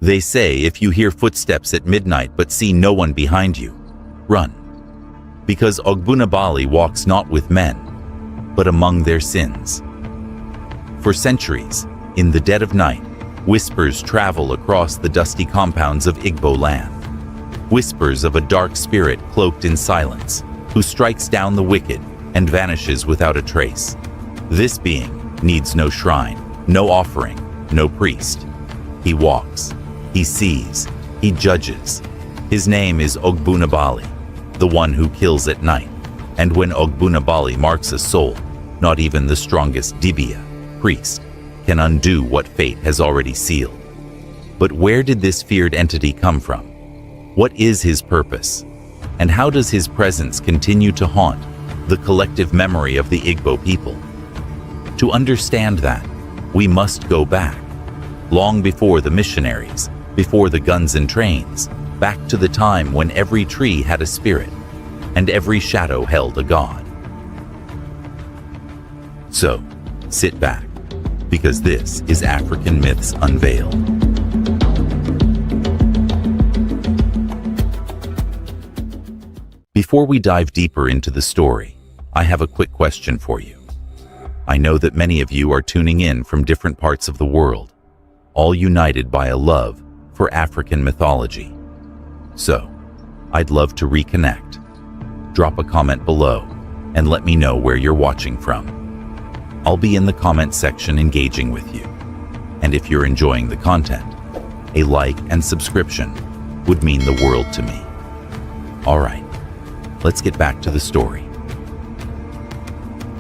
They say if you hear footsteps at midnight but see no one behind you, run. Because Ogbunabali walks not with men, but among their sins. For centuries, in the dead of night, whispers travel across the dusty compounds of Igbo land. Whispers of a dark spirit cloaked in silence, who strikes down the wicked and vanishes without a trace. This being needs no shrine, no offering, no priest. He walks, he sees, he judges. His name is Ogbunabali, the one who kills at night. And when Ogbunabali marks a soul, not even the strongest dibia, priest, can undo what fate has already sealed. But where did this feared entity come from? What is his purpose? And how does his presence continue to haunt the collective memory of the Igbo people? To understand that, we must go back, long before the missionaries, before the guns and trains, back to the time when every tree had a spirit, and every shadow held a god. So, sit back, because this is African Myths Unveiled. Before we dive deeper into the story, I have a quick question for you. I know that many of you are tuning in from different parts of the world, all united by a love for African mythology. So, I'd love to reconnect. Drop a comment below and let me know where you're watching from. I'll be in the comment section engaging with you. And if you're enjoying the content, a like and subscription would mean the world to me. All right, let's get back to the story.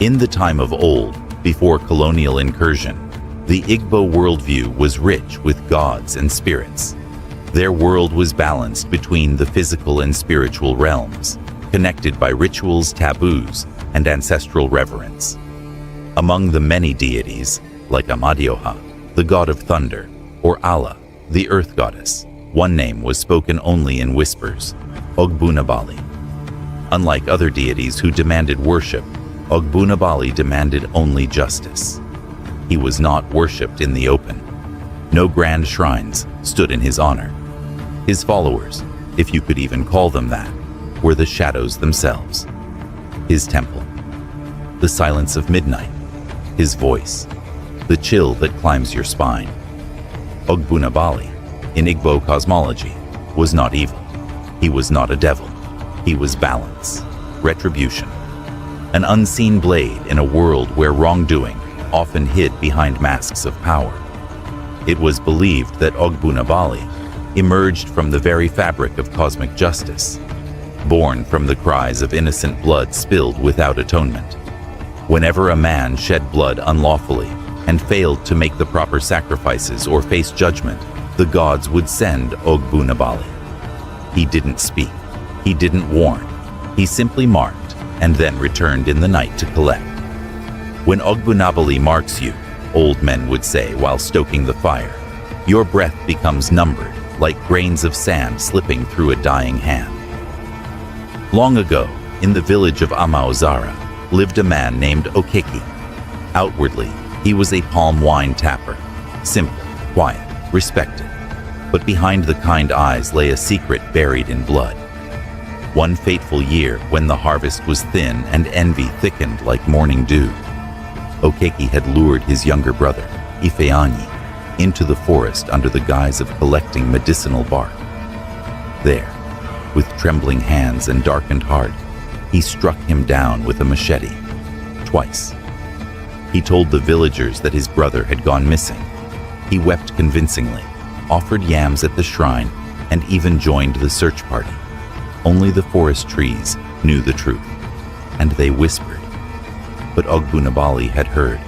In the time of old, before colonial incursion, the Igbo worldview was rich with gods and spirits. Their world was balanced between the physical and spiritual realms, connected by rituals, taboos, and ancestral reverence. Among the many deities, like Amadioha, the god of thunder, or Allah, the earth goddess, one name was spoken only in whispers: Ogbunabali. Unlike other deities who demanded worship, Ogbunabali demanded only justice. He was not worshipped in the open. No grand shrines stood in his honor. His followers, if you could even call them that, were the shadows themselves. His temple, the silence of midnight, his voice, the chill that climbs your spine. Ogbunabali, in Igbo cosmology, was not evil. He was not a devil. He was balance, retribution, an unseen blade in a world where wrongdoing often hid behind masks of power. It was believed that Ogbunabali emerged from the very fabric of cosmic justice, born from the cries of innocent blood spilled without atonement. Whenever a man shed blood unlawfully and failed to make the proper sacrifices or face judgment, the gods would send Ogbunabali. He didn't speak. He didn't warn. He simply marked and then returned in the night to collect. When Ogbunabali marks you, old men would say while stoking the fire, your breath becomes numbered like grains of sand slipping through a dying hand. Long ago, in the village of Amaozara, lived a man named Okeke. Outwardly, he was a palm wine tapper, simple, quiet, respected. But behind the kind eyes lay a secret buried in blood. One fateful year, when the harvest was thin and envy thickened like morning dew, Okeke had lured his younger brother, Ifeanyi, into the forest under the guise of collecting medicinal bark. There, with trembling hands and darkened heart, he struck him down with a machete, twice. He told the villagers that his brother had gone missing. He wept convincingly, offered yams at the shrine, and even joined the search party. Only the forest trees knew the truth, and they whispered. But Ogbunabali had heard.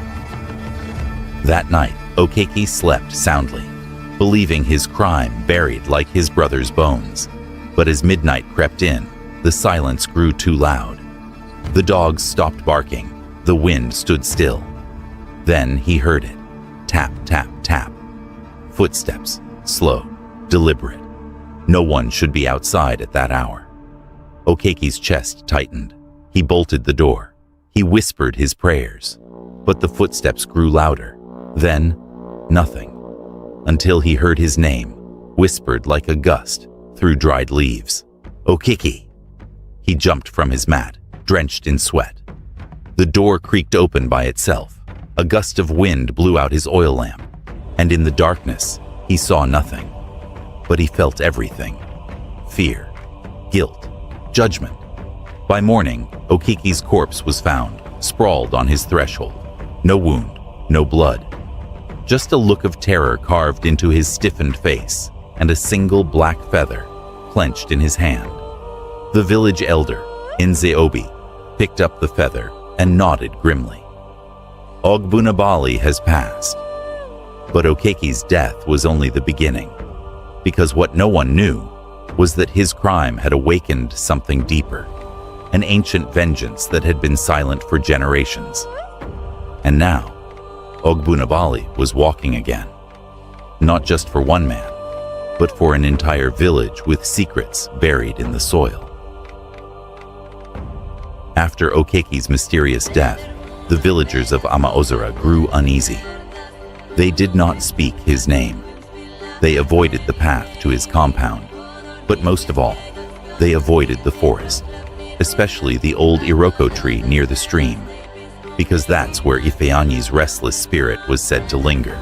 That night, Okeke slept soundly, believing his crime buried like his brother's bones. But as midnight crept in, the silence grew too loud. The dogs stopped barking. The wind stood still. Then he heard it. Tap, tap, tap. Footsteps, slow, deliberate. No one should be outside at that hour. Okeke's chest tightened. He bolted the door. He whispered his prayers. But the footsteps grew louder. Then, nothing. Until he heard his name, whispered like a gust through dried leaves. "Okiki!" He jumped from his mat, drenched in sweat. The door creaked open by itself. A gust of wind blew out his oil lamp, and in the darkness, he saw nothing. But he felt everything. Fear, guilt, judgment. By morning, Okiki's corpse was found, sprawled on his threshold. No wound, no blood. Just a look of terror carved into his stiffened face, and a single black feather clenched in his hand. The village elder, Nzeobi, picked up the feather and nodded grimly. Ogbunabali has passed. But Okeki's death was only the beginning, because what no one knew was that his crime had awakened something deeper, an ancient vengeance that had been silent for generations. And now, Ogbunabali was walking again, not just for one man, but for an entire village with secrets buried in the soil. After Okeki's mysterious death, the villagers of Amaozera grew uneasy. They did not speak his name. They avoided the path to his compound, but most of all, they avoided the forest, especially the old Iroko tree near the stream, because that's where Ifeanyi's restless spirit was said to linger.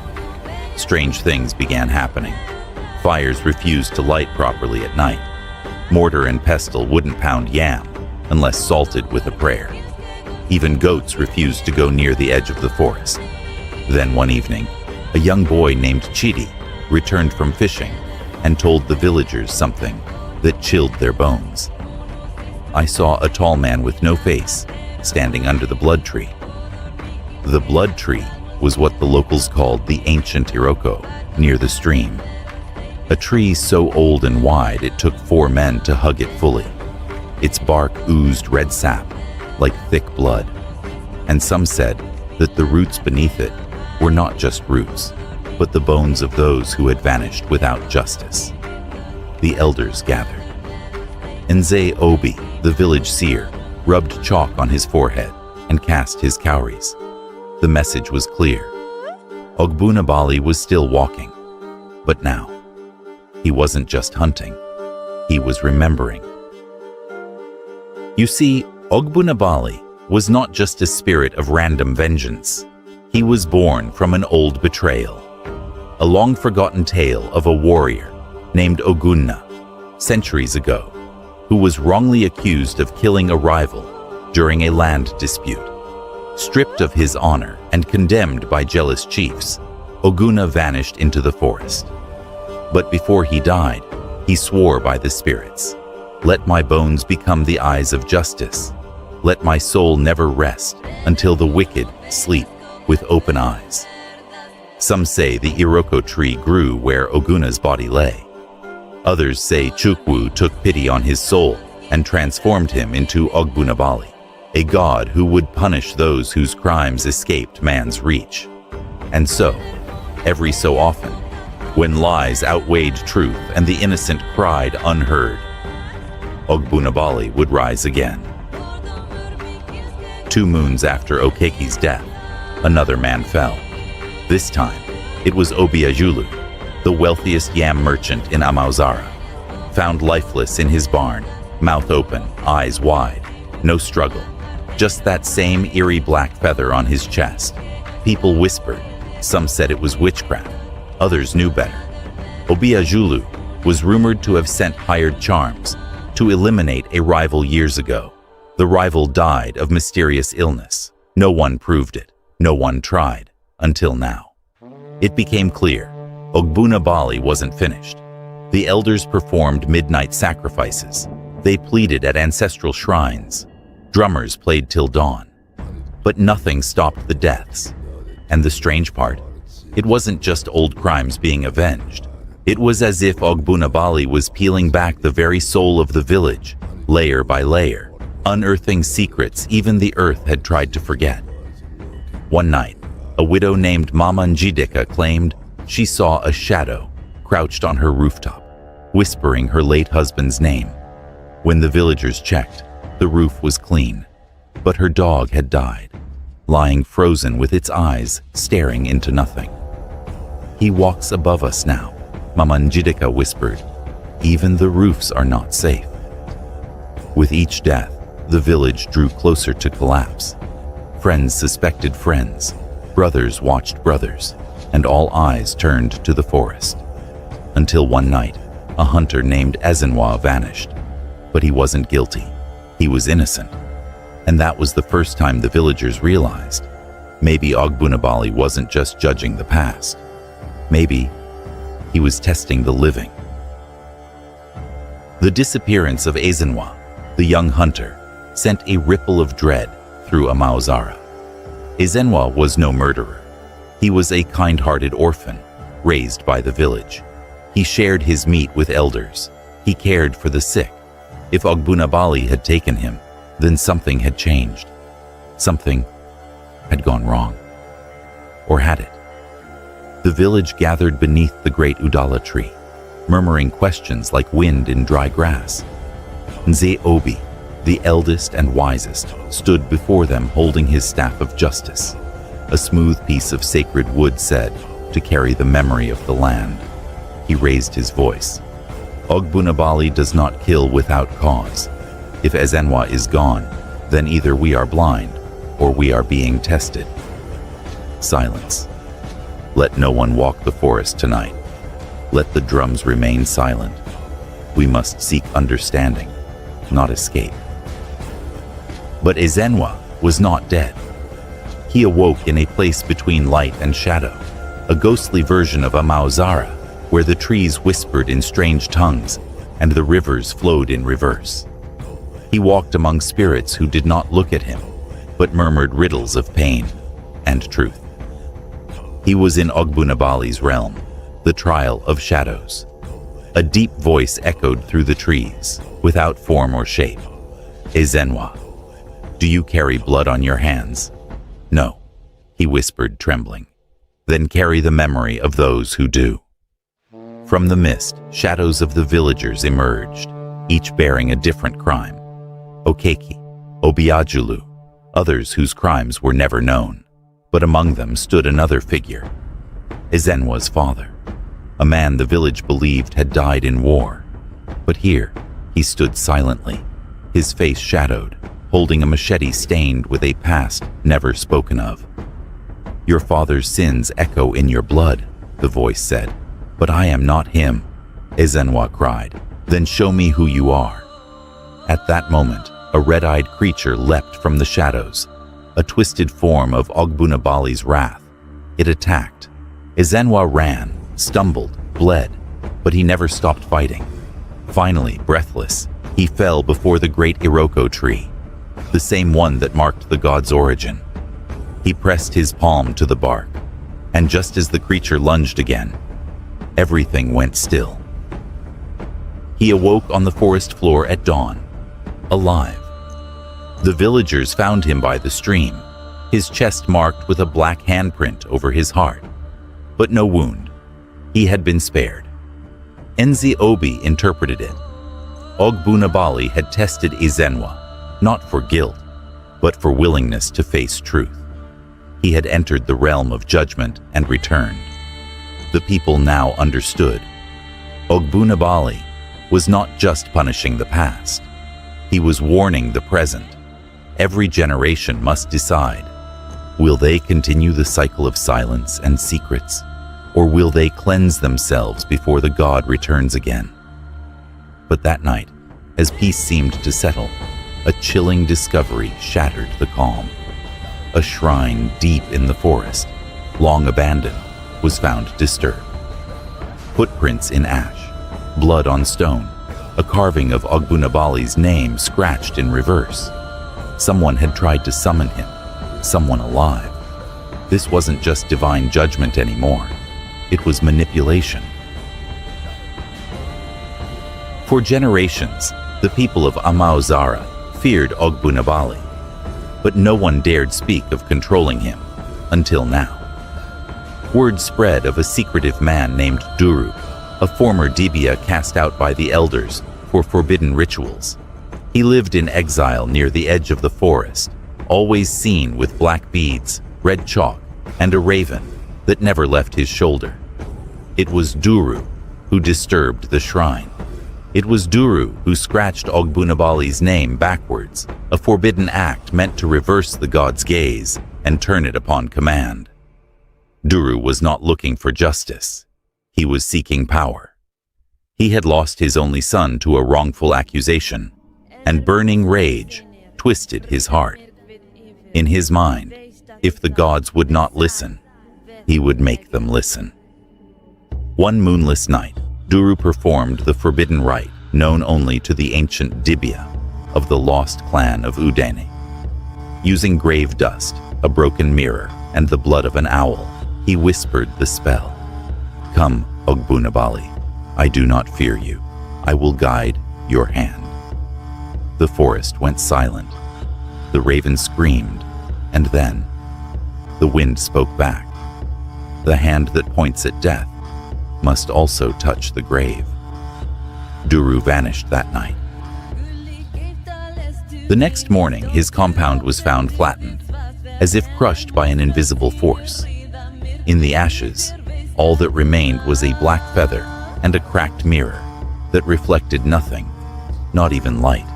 Strange things began happening. Fires refused to light properly at night. Mortar and pestle wouldn't pound yam unless salted with a prayer. Even goats refused to go near the edge of the forest. Then one evening, a young boy named Chidi returned from fishing and told the villagers something that chilled their bones. "I saw a tall man with no face standing under the blood tree." The blood tree was what the locals called the ancient Iroko, near the stream. A tree so old and wide it took 4 men to hug it fully. Its bark oozed red sap, like thick blood. And some said that the roots beneath it were not just roots, but the bones of those who had vanished without justice. The elders gathered. Nzeobi, the village seer, rubbed chalk on his forehead and cast his cowries. The message was clear. Ogbunabali was still walking, but now, he wasn't just hunting, he was remembering. You see, Ogbunabali was not just a spirit of random vengeance. He was born from an old betrayal, a long-forgotten tale of a warrior named Ogunna, centuries ago, who was wrongly accused of killing a rival during a land dispute. Stripped of his honor and condemned by jealous chiefs, Ogunna vanished into the forest. But before he died, he swore by the spirits, "Let my bones become the eyes of justice. Let my soul never rest until the wicked sleep with open eyes." Some say the Iroko tree grew where Ogunna's body lay. Others say Chukwu took pity on his soul and transformed him into Ogbunabali, a god who would punish those whose crimes escaped man's reach. And so, every so often, when lies outweighed truth and the innocent cried unheard, Ogbunabali would rise again. 2 moons after Okeki's death, another man fell. This time, it was Obiajulu, the wealthiest yam merchant in Amaozara, found lifeless in his barn, mouth open, eyes wide. No struggle, just that same eerie black feather on his chest. People whispered. Some said it was witchcraft. Others knew better. Obiajulu was rumored to have sent hired charms to eliminate a rival years ago. The rival died of mysterious illness. No one proved it. No one tried, until now. It became clear Ogbunabali wasn't finished. The elders performed midnight sacrifices. They pleaded at ancestral shrines. Drummers played till dawn. But nothing stopped the deaths. And the strange part, it wasn't just old crimes being avenged. It was as if Ogbunabali was peeling back the very soul of the village, layer by layer, unearthing secrets even the earth had tried to forget. One night, a widow named Mama Njideka claimed she saw a shadow crouched on her rooftop, whispering her late husband's name. When the villagers checked, the roof was clean, but her dog had died, lying frozen with its eyes staring into nothing. "He walks above us now," Mamanjidika whispered, "Even the roofs are not safe." With each death, the village drew closer to collapse. Friends suspected friends, brothers watched brothers, and all eyes turned to the forest. Until one night, a hunter named Ezenwa vanished. But he wasn't guilty. He was innocent. And that was the first time the villagers realized maybe Ogbunabali wasn't just judging the past. Maybe he was testing the living. The disappearance of Ezenwa, the young hunter, sent a ripple of dread through Amaozara. Ezenwa was no murderer. He was a kind-hearted orphan, raised by the village. He shared his meat with elders. He cared for the sick. If Ogbunabali had taken him, then something had changed. Something had gone wrong. Or had it? The village gathered beneath the great Udala tree, murmuring questions like wind in dry grass. Nze Obi, the eldest and wisest, stood before them holding his staff of justice, a smooth piece of sacred wood said to carry the memory of the land. He raised his voice. Ogbunabali does not kill without cause. If Ezenwa is gone, then either we are blind or we are being tested. Silence. Let no one walk the forest tonight. Let the drums remain silent. We must seek understanding, not escape. But Ezenwa was not dead. He awoke in a place between light and shadow, a ghostly version of Amaozara, where the trees whispered in strange tongues and the rivers flowed in reverse. He walked among spirits who did not look at him, but murmured riddles of pain and truth. He was in Ogbunabali's realm, the trial of shadows. A deep voice echoed through the trees, without form or shape. Ezenwa, do you carry blood on your hands? No, he whispered, trembling. Then carry the memory of those who do. From the mist, shadows of the villagers emerged, each bearing a different crime. Okeki, Obiajulu, others whose crimes were never known. But among them stood another figure, Ezenwa's father, a man the village believed had died in war. But here, he stood silently, his face shadowed, holding a machete stained with a past never spoken of. Your father's sins echo in your blood, the voice said. But I am not him, Ezenwa cried. Then show me who you are. At that moment, a red-eyed creature leapt from the shadows, a twisted form of Ogbunabali's wrath. It attacked. Ezenwa ran, stumbled, bled, but he never stopped fighting. Finally, breathless, he fell before the great Iroko tree, the same one that marked the god's origin. He pressed his palm to the bark, and just as the creature lunged again, everything went still. He awoke on the forest floor at dawn, alive. The villagers found him by the stream, his chest marked with a black handprint over his heart. But no wound. He had been spared. Nze Obi interpreted it. Ogbunabali had tested Ezenwa, not for guilt, but for willingness to face truth. He had entered the realm of judgment and returned. The people now understood. Ogbunabali was not just punishing the past. He was warning the present. Every generation must decide, will they continue the cycle of silence and secrets, or will they cleanse themselves before the god returns again? But that night, as peace seemed to settle, a chilling discovery shattered the calm. A shrine deep in the forest, long abandoned, was found disturbed. Footprints in ash, blood on stone, a carving of Ogbunabali's name scratched in reverse. Someone had tried to summon him, someone alive. This wasn't just divine judgment anymore. It was manipulation. For generations, the people of Amaozara feared Ogbunabali, but no one dared speak of controlling him, until now. Word spread of a secretive man named Duru, a former Dibia cast out by the elders for forbidden rituals. He lived in exile near the edge of the forest, always seen with black beads, red chalk, and a raven that never left his shoulder. It was Duru, who disturbed the shrine. It was Duru who scratched Ogbunabali's name backwards, a forbidden act meant to reverse the god's gaze and turn it upon command. Duru was not looking for justice. He was seeking power. He had lost his only son to a wrongful accusation, and burning rage twisted his heart. In his mind, if the gods would not listen, he would make them listen. One moonless night, Duru performed the forbidden rite known only to the ancient Dibia of the lost clan of Udene. Using grave dust, a broken mirror, and the blood of an owl, he whispered the spell. "Come, Ogbunabali, I do not fear you. I will guide your hand." The forest went silent. The raven screamed, and then the wind spoke back. The hand that points at death must also touch the grave. Duru vanished that night. The next morning, his compound was found flattened, as if crushed by an invisible force. In the ashes, all that remained was a black feather and a cracked mirror that reflected nothing, not even light.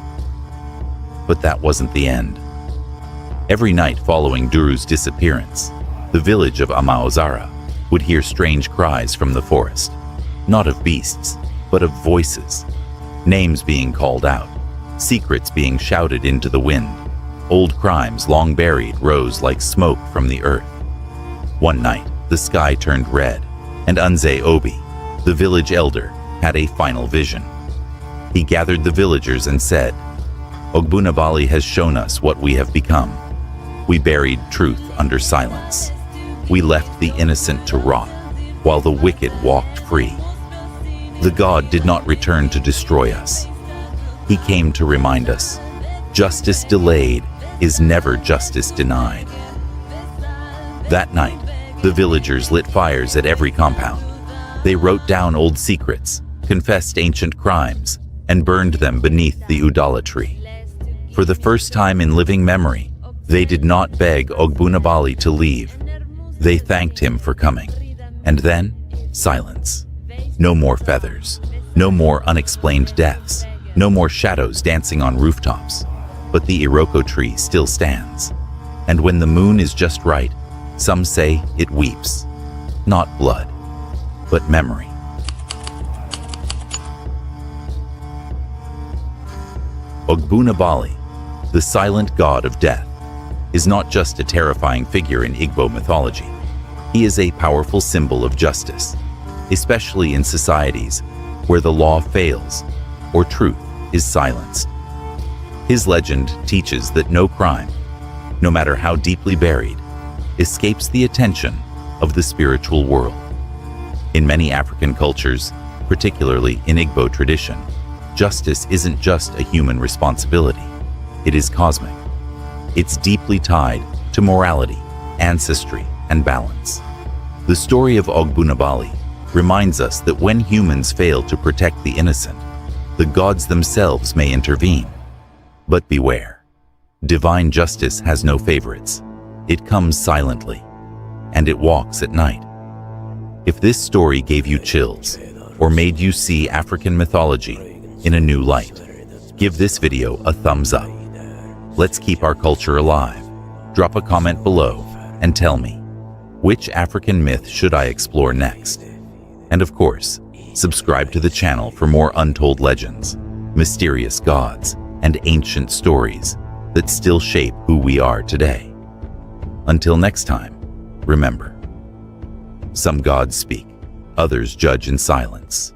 But that wasn't the end. Every night following Duru's disappearance, the village of Amaozara would hear strange cries from the forest, not of beasts, but of voices, names being called out, secrets being shouted into the wind. Old crimes long buried rose like smoke from the earth. One night, the sky turned red, and Unze Obi, the village elder, had a final vision. He gathered the villagers and said, "Ogbunabali has shown us what we have become. We buried truth under silence. We left the innocent to rot, while the wicked walked free. The god did not return to destroy us. He came to remind us, justice delayed is never justice denied." That night, the villagers lit fires at every compound. They wrote down old secrets, confessed ancient crimes, and burned them beneath the Udala tree. For the first time in living memory, they did not beg Ogbunabali to leave. They thanked him for coming. And then, silence. No more feathers. No more unexplained deaths. No more shadows dancing on rooftops. But the Iroko tree still stands. And when the moon is just right, some say it weeps. Not blood, but memory. Ogbunabali, the silent god of death, is not just a terrifying figure in Igbo mythology. He is a powerful symbol of justice, especially in societies where the law fails or truth is silenced. His legend teaches that no crime, no matter how deeply buried, escapes the attention of the spiritual world. In many African cultures, particularly in Igbo tradition, justice isn't just a human responsibility. It is cosmic. It's deeply tied to morality, ancestry, and balance. The story of Ogbunabali reminds us that when humans fail to protect the innocent, the gods themselves may intervene. But beware. Divine justice has no favorites. It comes silently, and it walks at night. If this story gave you chills or made you see African mythology in a new light, give this video a thumbs up. Let's keep our culture alive. Drop a comment below and tell me, which African myth should I explore next? And of course, subscribe to the channel for more untold legends, mysterious gods, and ancient stories that still shape who we are today. Until next time, remember, some gods speak, others judge in silence.